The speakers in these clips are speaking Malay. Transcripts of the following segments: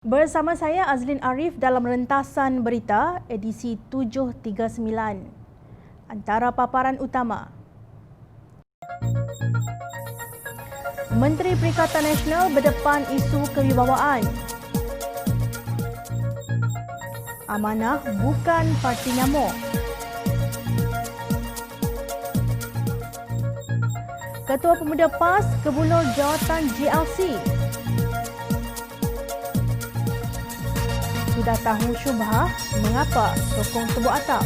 Bersama saya Azlin Arif dalam rentasan berita edisi 7.39. Antara paparan utama. Menteri Perikatan Nasional berdepan isu kewibawaan. Amanah bukan parti nyamuk. Ketua Pemuda PAS kebulur jawatan GLC. Sudah tahu syubhah mengapa sokong tebuk atap?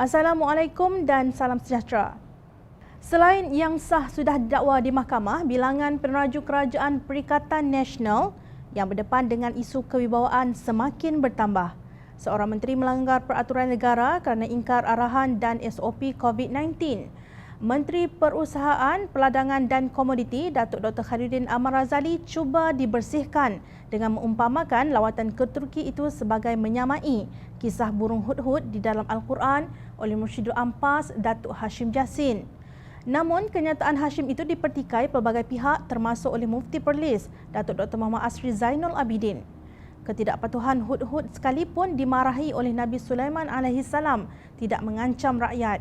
Assalamualaikum dan salam sejahtera. Selain yang sah sudah didakwa di mahkamah, bilangan peneraju Kerajaan Perikatan Nasional yang berdepan dengan isu kewibawaan semakin bertambah. Seorang menteri melanggar peraturan negara kerana ingkar arahan dan SOP COVID-19. Menteri Perusahaan, Peladangan dan Komoditi Datuk Dr. Khairuddin Amar Razali cuba dibersihkan dengan mengumpamakan lawatan ke Turki itu sebagai menyamai kisah burung hudhud di dalam Al-Quran oleh Mursyidul Ampas Datuk Hashim Jassin. Namun, kenyataan Hashim itu dipertikai pelbagai pihak termasuk oleh Mufti Perlis Datuk Dr. Muhammad Asri Zainul Abidin. Ketidakpatuhan hudhud sekalipun dimarahi oleh Nabi Sulaiman AS tidak mengancam rakyat.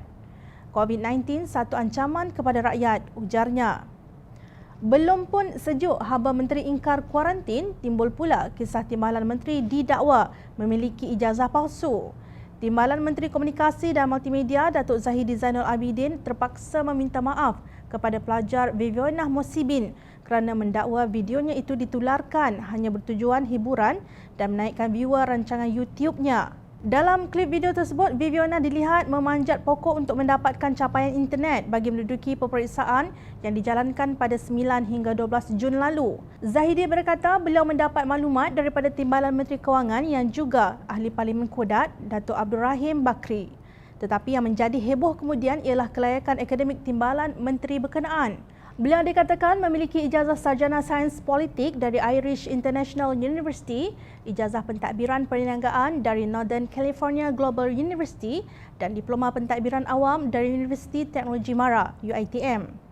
COVID-19 satu ancaman kepada rakyat, ujarnya. Belum pun sejuk haba menteri ingkar kuarantin, timbul pula kisah timbalan menteri didakwa memiliki ijazah palsu. Timbalan Menteri Komunikasi dan Multimedia Datuk Zahidi Zainul Abidin terpaksa meminta maaf kepada pelajar Viviana Mosibin kerana mendakwa videonya itu ditularkan hanya bertujuan hiburan dan menaikkan viewer rancangan YouTube-nya. Dalam klip video tersebut, Viviana dilihat memanjat pokok untuk mendapatkan capaian internet bagi menduduki peperiksaan yang dijalankan pada 9 hingga 12 Jun lalu. Zahidi berkata beliau mendapat maklumat daripada Timbalan Menteri Kewangan yang juga Ahli Parlimen Kodat, Datuk Abdul Rahim Bakri. Tetapi yang menjadi heboh kemudian ialah kelayakan akademik Timbalan Menteri berkenaan. Beliau dikatakan memiliki ijazah sarjana sains politik dari Irish International University, ijazah pentadbiran perniagaan dari Northern California Global University dan diploma pentadbiran awam dari Universiti Teknologi Mara, UiTM.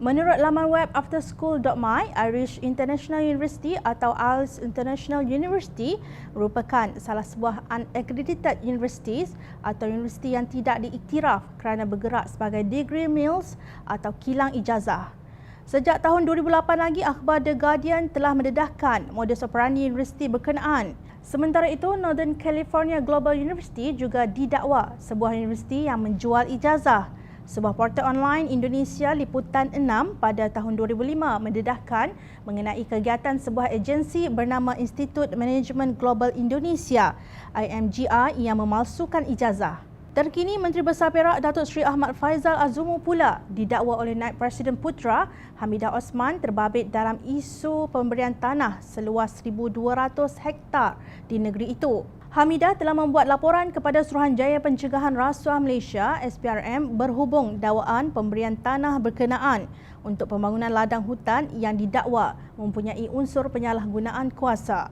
Menurut laman web afterschool.my, Irish International University atau IELTS International University merupakan salah sebuah unaccredited universities atau universiti yang tidak diiktiraf kerana bergerak sebagai degree mills atau kilang ijazah. Sejak tahun 2008 lagi, akhbar The Guardian telah mendedahkan modus operandi universiti berkenaan. Sementara itu, Northern California Global University juga didakwa sebuah universiti yang menjual ijazah. Sebuah portal online Indonesia Liputan 6 pada tahun 2005 mendedahkan mengenai kegiatan sebuah agensi bernama Institut Management Global Indonesia (IMGI) yang memalsukan ijazah. Terkini, Menteri Besar Perak Datuk Seri Ahmad Faizal Azumu pula didakwa oleh Naib Presiden Putra Hamidah Osman terbabit dalam isu pemberian tanah seluas 1,200 hektar di negeri itu. Hamidah telah membuat laporan kepada Suruhanjaya Pencegahan Rasuah Malaysia SPRM berhubung dakwaan pemberian tanah berkenaan untuk pembangunan ladang hutan yang didakwa mempunyai unsur penyalahgunaan kuasa.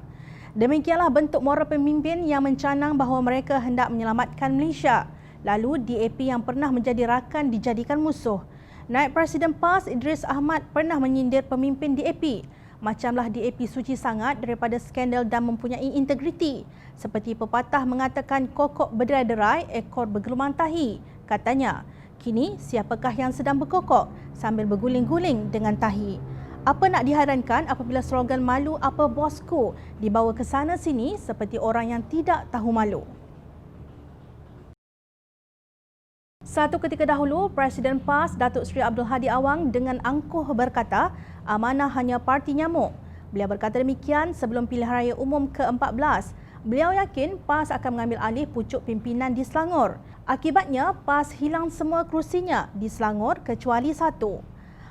Demikianlah bentuk moral pemimpin yang mencanang bahawa mereka hendak menyelamatkan Malaysia. Lalu DAP yang pernah menjadi rakan dijadikan musuh. Naib Presiden PAS Idris Ahmad pernah menyindir pemimpin DAP. Macamlah DAP suci sangat daripada skandal dan mempunyai integriti. Seperti pepatah mengatakan kokok berderai-derai, ekor bergelumang tahi. Katanya, kini siapakah yang sedang berkokok sambil berguling-guling dengan tahi? Apa nak dihairankan apabila slogan malu apa bosku dibawa ke sana sini seperti orang yang tidak tahu malu. Satu ketika dahulu, Presiden PAS Datuk Seri Abdul Hadi Awang dengan angkuh berkata, amanah hanya parti nyamuk. Beliau berkata demikian sebelum pilihan raya umum ke-14. Beliau yakin PAS akan mengambil alih pucuk pimpinan di Selangor. Akibatnya, PAS hilang semua kerusinya di Selangor kecuali satu.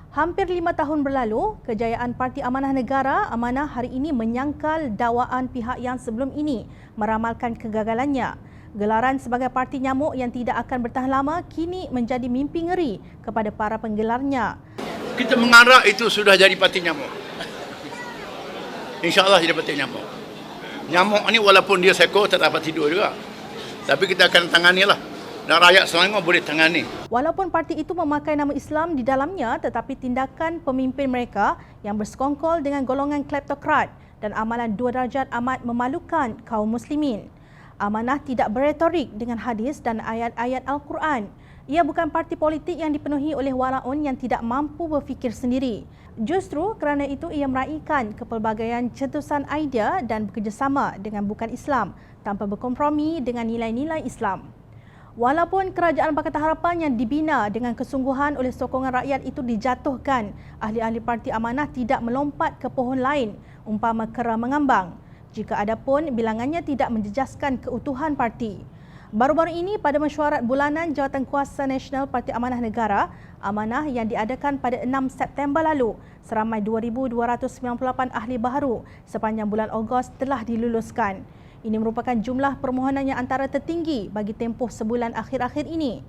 Hampir 5 tahun berlalu, kejayaan Parti Amanah Negara Amanah hari ini menyangkal dakwaan pihak yang sebelum ini meramalkan kegagalannya. Gelaran sebagai parti nyamuk yang tidak akan bertahan lama kini menjadi mimpi ngeri kepada para penggelarnya. Kita mengarah itu sudah jadi parti nyamuk. InsyaAllah jadi parti nyamuk. Nyamuk ni walaupun dia seko tak dapat tidur juga. Tapi kita akan tangani lah. Dan rakyat Selangor boleh tangani. Walaupun parti itu memakai nama Islam di dalamnya, tetapi tindakan pemimpin mereka yang bersekongkol dengan golongan kleptokrat dan amalan 2 darjat amat memalukan kaum muslimin. Amanah tidak berretorik dengan hadis dan ayat-ayat Al-Quran. Ia bukan parti politik yang dipenuhi oleh walaun yang tidak mampu berfikir sendiri. Justru kerana itu ia meraihkan kepelbagaian cetusan idea dan bekerjasama dengan bukan Islam tanpa berkompromi dengan nilai-nilai Islam. Walaupun kerajaan Pakatan Harapan yang dibina dengan kesungguhan oleh sokongan rakyat itu dijatuhkan, ahli-ahli Parti Amanah tidak melompat ke pohon lain umpama kera mengambang. Jika ada pun, bilangannya tidak menjejaskan keutuhan parti. Baru-baru ini pada mesyuarat bulanan Jawatankuasa Nasional Parti Amanah Negara, Amanah yang diadakan pada 6 September lalu, seramai 2,298 ahli baharu sepanjang bulan Ogos telah diluluskan. Ini merupakan jumlah permohonan yang antara tertinggi bagi tempoh sebulan akhir-akhir ini.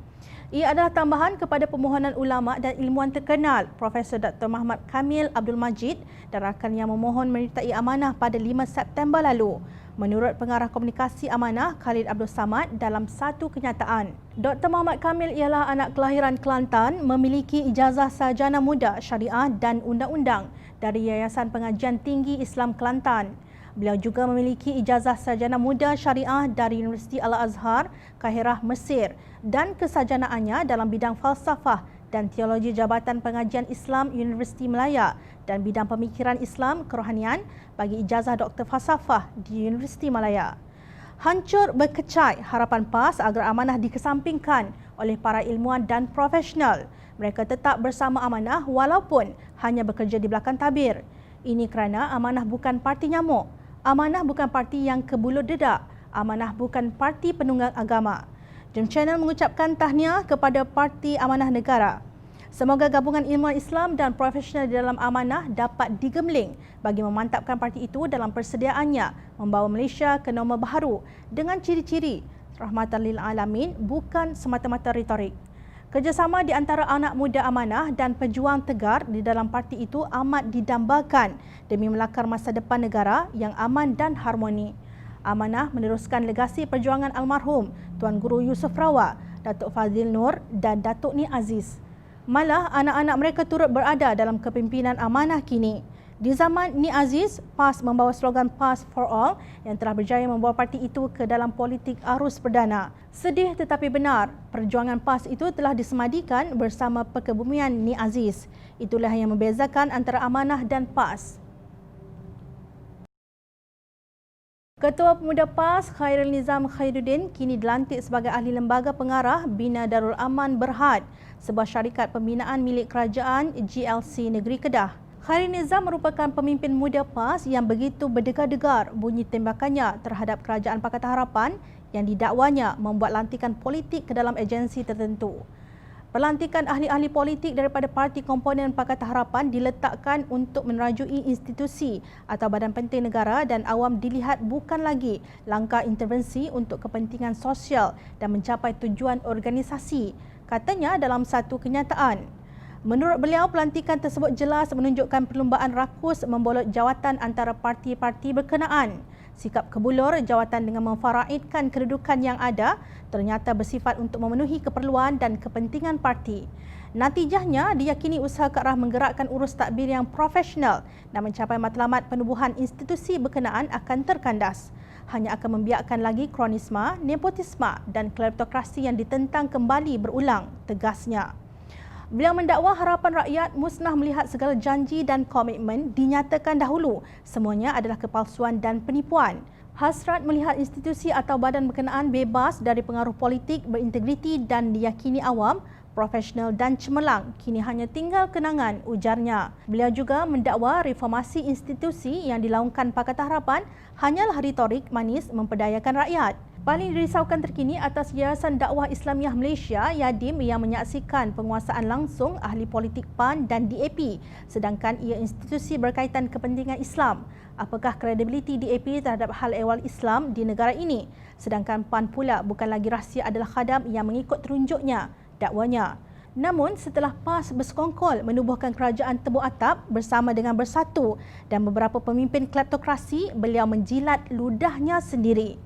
Ia adalah tambahan kepada permohonan ulama dan ilmuwan terkenal Profesor Dr. Muhammad Kamil Abdul Majid dan rakan yang memohon menyertai Amanah pada 5 September lalu. Menurut pengarah komunikasi Amanah Khalid Abdul Samad dalam satu kenyataan, Dr. Muhammad Kamil ialah anak kelahiran Kelantan, memiliki ijazah sarjana muda syariah dan undang-undang dari Yayasan Pengajian Tinggi Islam Kelantan. Beliau juga memiliki ijazah sarjana muda syariah dari Universiti Al-Azhar, Kahirah, Mesir dan kesarjanaannya dalam bidang falsafah dan teologi Jabatan Pengajian Islam Universiti Melaya dan bidang pemikiran Islam kerohanian bagi ijazah Doktor Falsafah di Universiti Malaya. Hancur berkecai harapan PAS agar Amanah dikesampingkan oleh para ilmuwan dan profesional. Mereka tetap bersama Amanah walaupun hanya bekerja di belakang tabir. Ini kerana Amanah bukan parti nyamuk. Amanah bukan parti yang kebulut dedak. Amanah bukan parti penunggang agama. Jom Channel mengucapkan tahniah kepada Parti Amanah Negara. Semoga gabungan ilmuwan Islam dan profesional di dalam Amanah dapat digemling bagi memantapkan parti itu dalam persediaannya membawa Malaysia ke norma baharu dengan ciri-ciri rahmatan lil alamin, bukan semata-mata retorik. Kerjasama di antara anak muda Amanah dan pejuang tegar di dalam parti itu amat didambakan demi melakar masa depan negara yang aman dan harmoni. Amanah meneruskan legasi perjuangan almarhum Tuan Guru Yusuf Rawat, Datuk Fazil Nur dan Datuk Ni Aziz. Malah anak-anak mereka turut berada dalam kepimpinan Amanah kini. Di zaman Ni Aziz, PAS membawa slogan PAS for All yang telah berjaya membawa parti itu ke dalam politik arus perdana. Sedih tetapi benar, perjuangan PAS itu telah disemadikan bersama perkebumian Ni Aziz. Itulah yang membezakan antara Amanah dan PAS. Ketua Pemuda PAS Khairul Nizam Khairuddin kini dilantik sebagai ahli lembaga pengarah Bina Darul Aman Berhad, sebuah syarikat pembinaan milik kerajaan GLC Negeri Kedah. Khairul Nizam merupakan pemimpin muda PAS yang begitu berdegar-degar bunyi tembakannya terhadap kerajaan Pakatan Harapan yang didakwanya membuat lantikan politik ke dalam agensi tertentu. Pelantikan ahli-ahli politik daripada parti komponen Pakatan Harapan diletakkan untuk menerajui institusi atau badan penting negara dan awam dilihat bukan lagi langkah intervensi untuk kepentingan sosial dan mencapai tujuan organisasi, katanya dalam satu kenyataan. Menurut beliau, pelantikan tersebut jelas menunjukkan perlumbaan rakus membolot jawatan antara parti-parti berkenaan. Sikap kebulur jawatan dengan memfaraidkan kedudukan yang ada ternyata bersifat untuk memenuhi keperluan dan kepentingan parti. Natijahnya, diyakini usaha ke arah menggerakkan urus tadbir yang profesional dan mencapai matlamat penubuhan institusi berkenaan akan terkandas. Hanya akan membiarkan lagi kronisma, nepotisme dan kleptokrasi yang ditentang kembali berulang, tegasnya. Beliau mendakwa harapan rakyat musnah melihat segala janji dan komitmen dinyatakan dahulu semuanya adalah kepalsuan dan penipuan. Hasrat melihat institusi atau badan berkenaan bebas dari pengaruh politik, berintegriti dan diyakini awam profesional dan cemerlang, kini hanya tinggal kenangan, ujarnya. Beliau juga mendakwa reformasi institusi yang dilaungkan Pakatan Harapan hanyalah retorik manis memperdayakan rakyat. Paling dirisaukan terkini atas Yayasan Dakwah Islamiah Malaysia (YADIM) yang menyaksikan penguasaan langsung ahli politik PAN dan DAP, sedangkan ia institusi berkaitan kepentingan Islam. Apakah kredibiliti DAP terhadap hal ehwal Islam di negara ini? Sedangkan PAN pula bukan lagi rahsia adalah khadam yang mengikut terunjuknya, dakwanya. Namun setelah PAS bersekongkol menubuhkan kerajaan tebuk atap bersama dengan Bersatu dan beberapa pemimpin kleptokrasi, beliau menjilat ludahnya sendiri.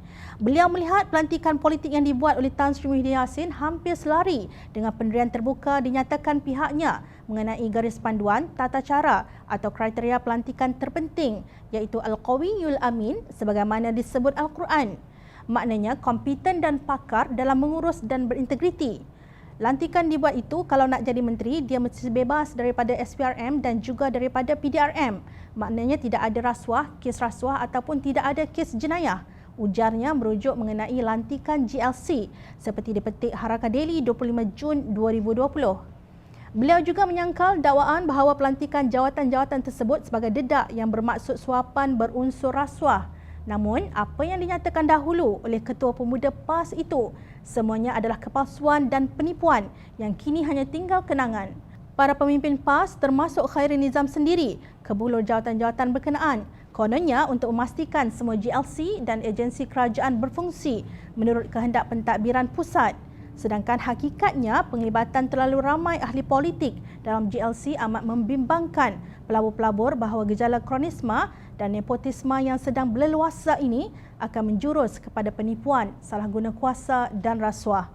Beliau melihat pelantikan politik yang dibuat oleh Tan Sri Muhyiddin Yassin hampir selari dengan pendirian terbuka dinyatakan pihaknya mengenai garis panduan, tata cara atau kriteria pelantikan terpenting iaitu Al-Qawiyul Amin sebagaimana disebut Al-Quran. Maknanya kompeten dan pakar dalam mengurus dan berintegriti. Lantikan dibuat itu kalau nak jadi menteri, dia mesti bebas daripada SPRM dan juga daripada PDRM. Maknanya tidak ada rasuah, kes rasuah ataupun tidak ada kes jenayah. Ujarnya merujuk mengenai lantikan GLC seperti dipetik Harakat Daily 25 Jun 2020. Beliau juga menyangkal dakwaan bahawa pelantikan jawatan-jawatan tersebut sebagai dedak yang bermaksud suapan berunsur rasuah. Namun, apa yang dinyatakan dahulu oleh Ketua Pemuda PAS itu semuanya adalah kepalsuan dan penipuan yang kini hanya tinggal kenangan. Para pemimpin PAS termasuk Khairi Nizam sendiri kebulur jawatan-jawatan berkenaan. Kononnya untuk memastikan semua GLC dan agensi kerajaan berfungsi menurut kehendak pentadbiran pusat. Sedangkan hakikatnya penglibatan terlalu ramai ahli politik dalam GLC amat membimbangkan pelabur-pelabur bahawa gejala kronisma dan nepotisme yang sedang berleluasa ini akan menjurus kepada penipuan, salah guna kuasa dan rasuah.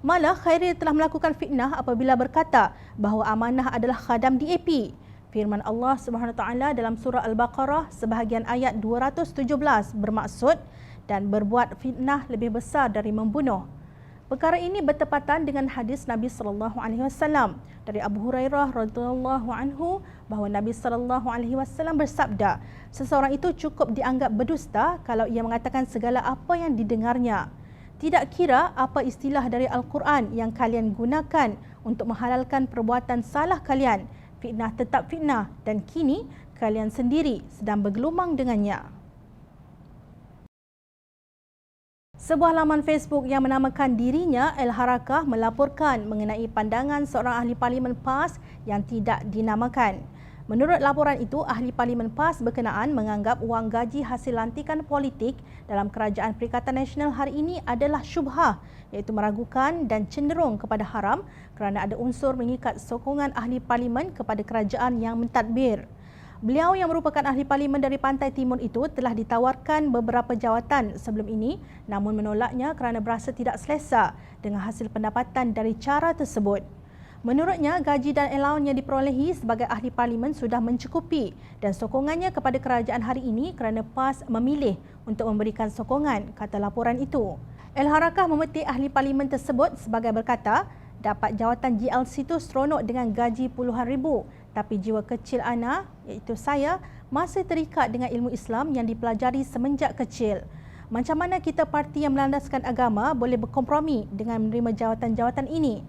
Malah Khairi telah melakukan fitnah apabila berkata bahawa amanah adalah khadam DAP. Firman Allah SWT dalam surah Al-Baqarah sebahagian ayat 217 bermaksud dan berbuat fitnah lebih besar dari membunuh. Perkara ini bertepatan dengan hadis Nabi SAW dari Abu Hurairah radhiyallahu anhu bahawa Nabi SAW bersabda, seseorang itu cukup dianggap berdusta kalau ia mengatakan segala apa yang didengarnya. Tidak kira apa istilah dari Al-Quran yang kalian gunakan untuk menghalalkan perbuatan salah kalian. Fitnah tetap fitnah dan kini kalian sendiri sedang bergelumang dengannya. Sebuah laman Facebook yang menamakan dirinya Al-Harakah melaporkan mengenai pandangan seorang ahli parlimen PAS yang tidak dinamakan. Menurut laporan itu, ahli parlimen PAS berkenaan menganggap wang gaji hasil lantikan politik dalam Kerajaan Perikatan Nasional hari ini adalah syubhah, iaitu meragukan dan cenderung kepada haram kerana ada unsur mengikat sokongan ahli parlimen kepada kerajaan yang mentadbir. Beliau yang merupakan ahli parlimen dari Pantai Timur itu telah ditawarkan beberapa jawatan sebelum ini namun menolaknya kerana berasa tidak selesa dengan hasil pendapatan dari cara tersebut. Menurutnya, gaji dan allowance yang diperolehi sebagai ahli parlimen sudah mencukupi dan sokongannya kepada kerajaan hari ini kerana PAS memilih untuk memberikan sokongan, kata laporan itu. Al-Harakah memetik ahli parlimen tersebut sebagai berkata, dapat jawatan GLC itu seronok dengan gaji puluhan ribu, tapi jiwa kecil ana, iaitu saya, masih terikat dengan ilmu Islam yang dipelajari semenjak kecil. Macam mana kita parti yang melandaskan agama boleh berkompromi dengan menerima jawatan-jawatan ini?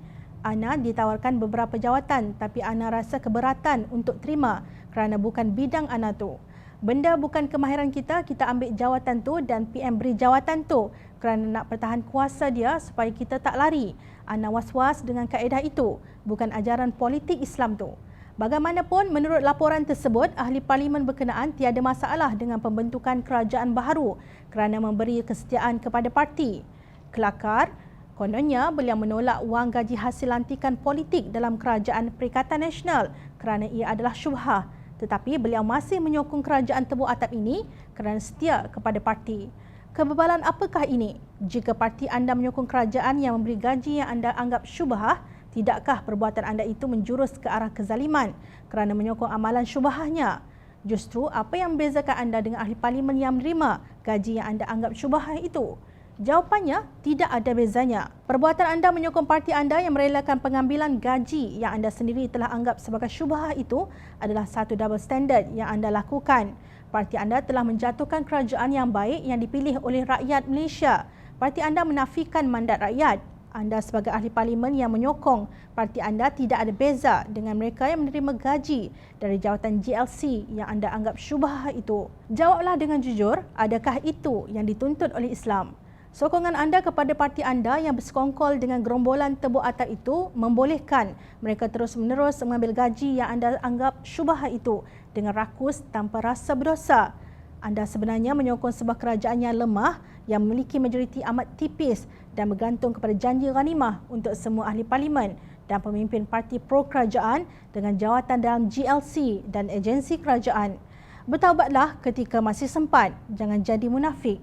Ana ditawarkan beberapa jawatan tapi Ana rasa keberatan untuk terima kerana bukan bidang Ana tu. Benda bukan kemahiran kita, kita ambil jawatan tu dan PM beri jawatan tu kerana nak pertahan kuasa dia supaya kita tak lari. Ana was-was dengan kaedah itu, bukan ajaran politik Islam tu. Bagaimanapun, menurut laporan tersebut, ahli parlimen berkenaan tiada masalah dengan pembentukan kerajaan baharu kerana memberi kesetiaan kepada parti. Kelakar, kononnya beliau menolak wang gaji hasil lantikan politik dalam Kerajaan Perikatan Nasional kerana ia adalah syubhah. Tetapi beliau masih menyokong kerajaan tebuk atap ini kerana setia kepada parti. Kebebalan apakah ini? Jika parti anda menyokong kerajaan yang memberi gaji yang anda anggap syubhah, tidakkah perbuatan anda itu menjurus ke arah kezaliman kerana menyokong amalan syubhahnya? Justru apa yang membezakan anda dengan ahli parlimen yang menerima gaji yang anda anggap syubhah itu? Jawapannya, tidak ada bezanya. Perbuatan anda menyokong parti anda yang merelakan pengambilan gaji yang anda sendiri telah anggap sebagai syubhah itu adalah satu double standard yang anda lakukan. Parti anda telah menjatuhkan kerajaan yang baik yang dipilih oleh rakyat Malaysia. Parti anda menafikan mandat rakyat. anda sebagai ahli parlimen yang menyokong parti anda tidak ada beza dengan mereka yang menerima gaji dari jawatan GLC yang anda anggap syubhah itu. Jawablah dengan jujur, adakah itu yang dituntut oleh Islam? Sokongan anda kepada parti anda yang bersekongkol dengan gerombolan tebuk atap itu membolehkan mereka terus-menerus mengambil gaji yang anda anggap syubhah itu dengan rakus tanpa rasa berdosa. Anda sebenarnya menyokong sebuah kerajaan yang lemah yang memiliki majoriti amat tipis dan bergantung kepada janji ghanimah untuk semua ahli parlimen dan pemimpin parti pro-kerajaan dengan jawatan dalam GLC dan agensi kerajaan. Bertaubatlah ketika masih sempat, jangan jadi munafik.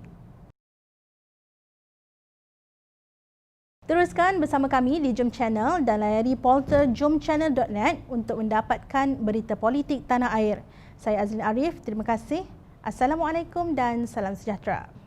Teruskan bersama kami di Jom Channel dan layari portal jomchannel.net untuk mendapatkan berita politik tanah air. Saya Azlin Arif, terima kasih. Assalamualaikum dan salam sejahtera.